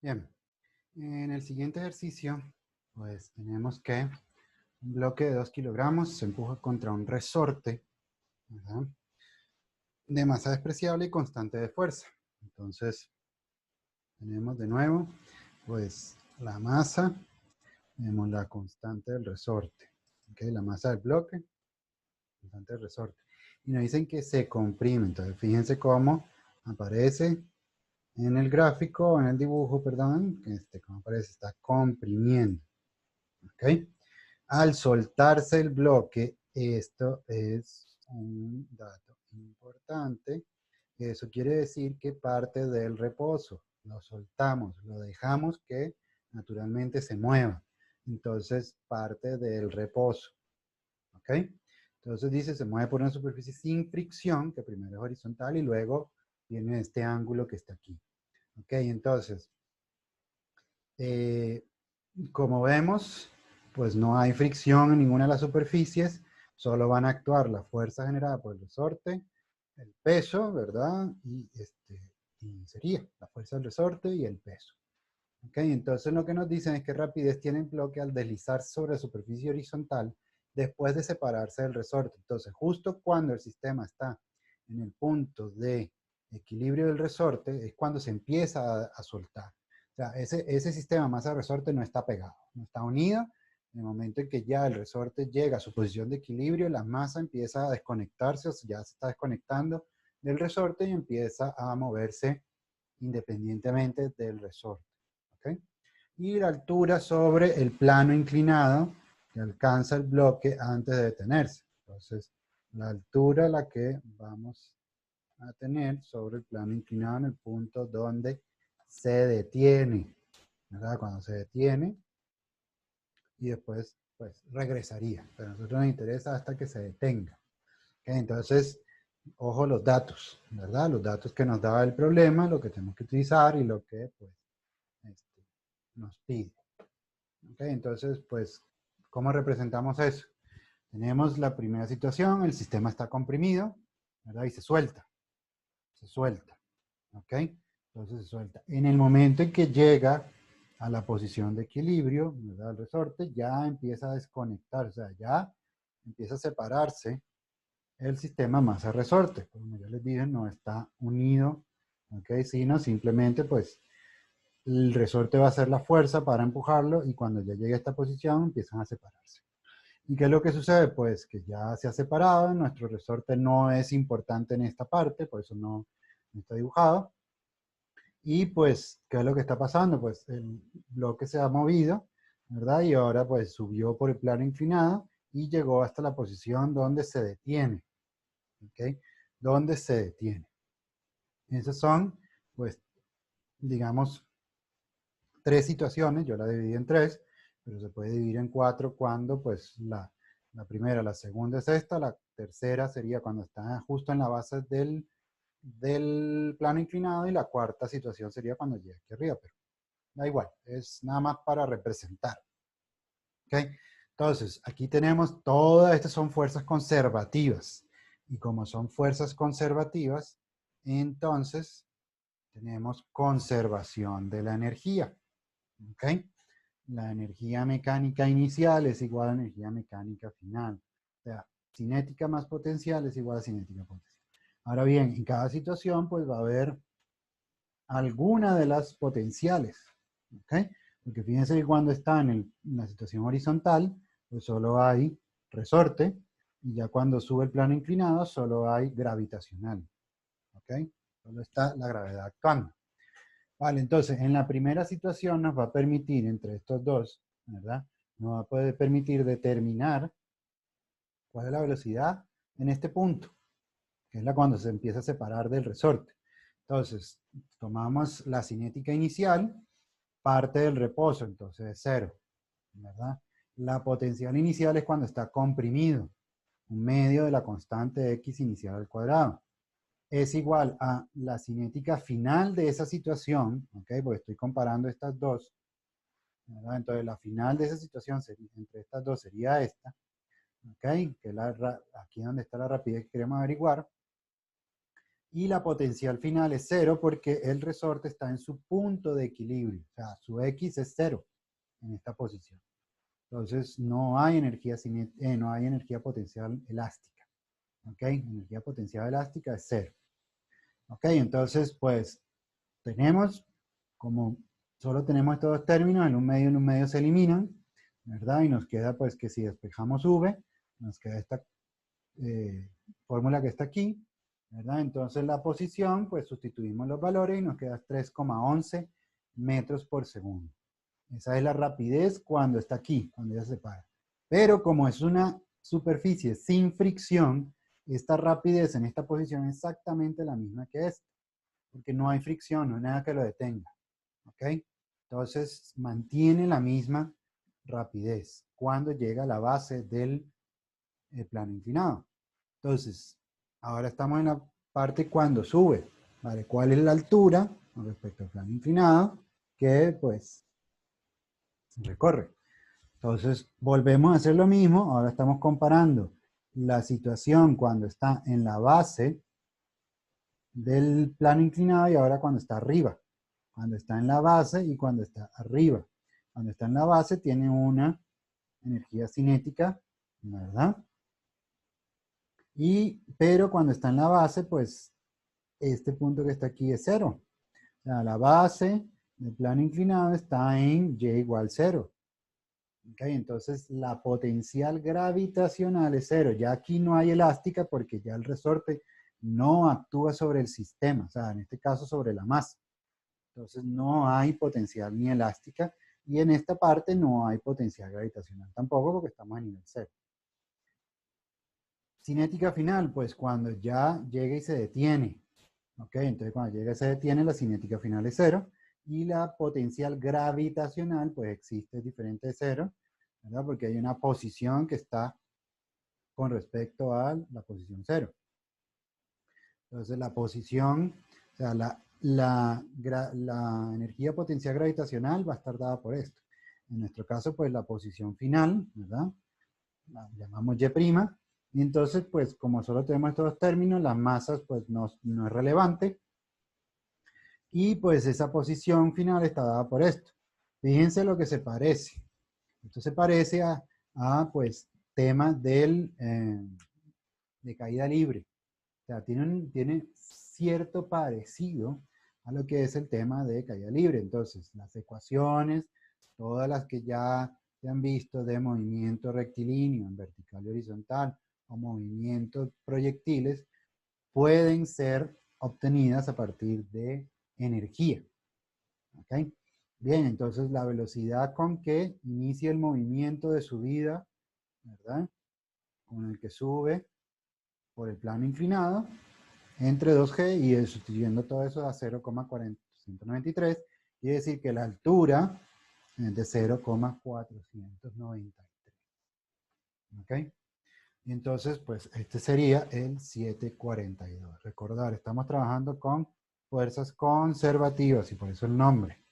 Bien, en el siguiente ejercicio, pues tenemos que un bloque de 2 kilogramos se empuja contra un resorte, ¿verdad?, de masa despreciable y constante de fuerza. Entonces, tenemos de nuevo, pues, la masa, tenemos la constante del resorte, ¿ok? La masa del bloque, constante del resorte. Y nos dicen que se comprime. Entonces, fíjense cómo aparece en el gráfico, en el dibujo, perdón, cómo aparece, está comprimiendo, ¿ok? Al soltarse el bloque, esto es un dato importante. Eso quiere decir que parte del reposo. Lo soltamos, lo dejamos que naturalmente se mueva. Entonces, parte del reposo. ¿Ok? Entonces dice, se mueve por una superficie sin fricción, que primero es horizontal y luego tiene este ángulo que está aquí. ¿Ok? Entonces, eh, como vemos, pues no hay fricción en ninguna de las superficies, solo van a actuar la fuerza generada por el resorte, el peso, ¿verdad? Y sería la fuerza del resorte y el peso. ¿Ok? Entonces lo que nos dicen es que rapidez tiene el bloque al deslizarse sobre la superficie horizontal después de separarse del resorte. Entonces, justo cuando el sistema está en el punto de equilibrio del resorte, es cuando se empieza a soltar. O sea, ese sistema masa-resorte no está pegado, no está unido. En el momento en que ya el resorte llega a su posición de equilibrio, la masa empieza a desconectarse, o sea, ya se está desconectando del resorte y empieza a moverse independientemente del resorte. ¿Okay? Y la altura sobre el plano inclinado que alcanza el bloque antes de detenerse. Entonces, la altura a la que vamos a tener sobre el plano inclinado en el punto donde se detiene, ¿verdad? Cuando se detiene y después pues regresaría, pero a nosotros nos interesa hasta que se detenga. ¿Okay? Entonces, ojo los datos, ¿verdad? Los datos que nos da el problema, lo que tenemos que utilizar y lo que pues nos pide. ¿Okay? Entonces, pues, ¿cómo representamos eso? Tenemos la primera situación, el sistema está comprimido, ¿verdad? Y se suelta, ¿ok? Entonces se suelta. En el momento en que llega a la posición de equilibrio, ¿verdad?, el resorte, ya empieza a desconectar, o sea, ya empieza a separarse el sistema masa-resorte. Como ya les dije, no está unido, ¿ok? Sino simplemente, pues, el resorte va a hacer la fuerza para empujarlo y cuando ya llegue a esta posición empiezan a separarse. ¿Y qué es lo que sucede? Pues que ya se ha separado, nuestro resorte no es importante en esta parte, por eso no está dibujado. Y pues, ¿qué es lo que está pasando? Pues el bloque se ha movido, ¿verdad? Y ahora pues subió por el plano inclinado y llegó hasta la posición donde se detiene, ¿ok? Donde se detiene. Esas son, pues, digamos, tres situaciones, yo la dividí en tres, pero se puede dividir en cuatro cuando pues la primera, la segunda es esta, la tercera sería cuando está justo en la base del plano inclinado y la cuarta situación sería cuando llegue aquí arriba, pero da igual, es nada más para representar. ¿Okay? Entonces, aquí tenemos, todas estas son fuerzas conservativas y como son fuerzas conservativas, entonces tenemos conservación de la energía. ¿Ok? La energía mecánica inicial es igual a energía mecánica final. O sea, cinética más potencial es igual a cinética potencial. Ahora bien, en cada situación pues va a haber alguna de las potenciales. ¿Ok? Porque fíjense que cuando está en la situación horizontal, pues solo hay resorte, y ya cuando sube el plano inclinado, solo hay gravitacional. ¿Ok? Solo está la gravedad actuando. Vale, entonces en la primera situación nos va a permitir, entre estos dos, ¿verdad? Nos va a poder permitir determinar cuál es la velocidad en este punto, que es la cuando se empieza a separar del resorte. Entonces, tomamos la cinética inicial, parte del reposo, entonces es cero, ¿verdad? La potencial inicial es cuando está comprimido, un medio de la constante x inicial al cuadrado. Es igual a la cinética final de esa situación, ¿ok? Porque estoy comparando estas dos, ¿verdad? Entonces la final de esa situación sería, entre estas dos sería esta, ¿ok? Que es aquí donde está la rapidez que queremos averiguar. Y la potencial final es 0 porque el resorte está en su punto de equilibrio. O sea, su X es 0 en esta posición. Entonces, no hay energía potencial elástica. ¿Ok? Energía potencial elástica es 0. ¿Ok? Entonces, pues, como solo tenemos estos dos términos, en un medio se eliminan, ¿verdad? Y nos queda, pues, que si despejamos V, nos queda esta fórmula que está aquí, ¿verdad? Entonces la posición, pues sustituimos los valores y nos queda 3,11 metros por segundo. Esa es la rapidez cuando está aquí, cuando ya se para. Pero como es una superficie sin fricción, esta rapidez en esta posición es exactamente la misma que esta, porque no hay fricción, no hay nada que lo detenga. ¿Ok? Entonces mantiene la misma rapidez cuando llega a la base del plano inclinado. Entonces, ahora estamos en la parte cuando sube, ¿vale? ¿Cuál es la altura con respecto al plano inclinado que, pues, recorre? Entonces, volvemos a hacer lo mismo. Ahora estamos comparando la situación cuando está en la base del plano inclinado y ahora cuando está arriba. Cuando está en la base y cuando está arriba. Cuando está en la base tiene una energía cinética, ¿verdad? Pero cuando está en la base, pues este punto que está aquí es 0. O sea, la base del plano inclinado está en y igual 0. ¿Okay? Entonces la potencial gravitacional es 0. Ya aquí no hay elástica porque ya el resorte no actúa sobre el sistema, o sea, en este caso sobre la masa. Entonces no hay potencial ni elástica y en esta parte no hay potencial gravitacional tampoco porque estamos en nivel 0. Cinética final, pues cuando ya llega y se detiene. ¿Ok? Entonces cuando llega y se detiene, la cinética final es 0. Y la potencial gravitacional, pues existe diferente de 0, ¿verdad? Porque hay una posición que está con respecto a la posición 0. Entonces la posición, o sea, la energía potencial gravitacional va a estar dada por esto. En nuestro caso, pues la posición final, ¿verdad? La llamamos Y'. Y entonces, pues como solo tenemos estos dos términos, las masas, pues no es relevante. Y pues esa posición final está dada por esto. Fíjense lo que se parece. Esto se parece pues, tema de caída libre. O sea, tiene cierto parecido a lo que es el tema de caída libre. Entonces, las ecuaciones, todas las que ya se han visto de movimiento rectilíneo en vertical y horizontal o movimientos proyectiles, pueden ser obtenidas a partir de energía. ¿Ok? Bien, entonces la velocidad con que inicia el movimiento de subida, ¿verdad? Con el que sube por el plano inclinado, entre 2G y sustituyendo todo eso a 0,493, quiere decir que la altura es de 0,493. ¿Ok? Y entonces, pues este sería el 742. Recordar, estamos trabajando con fuerzas conservativas y por eso el nombre.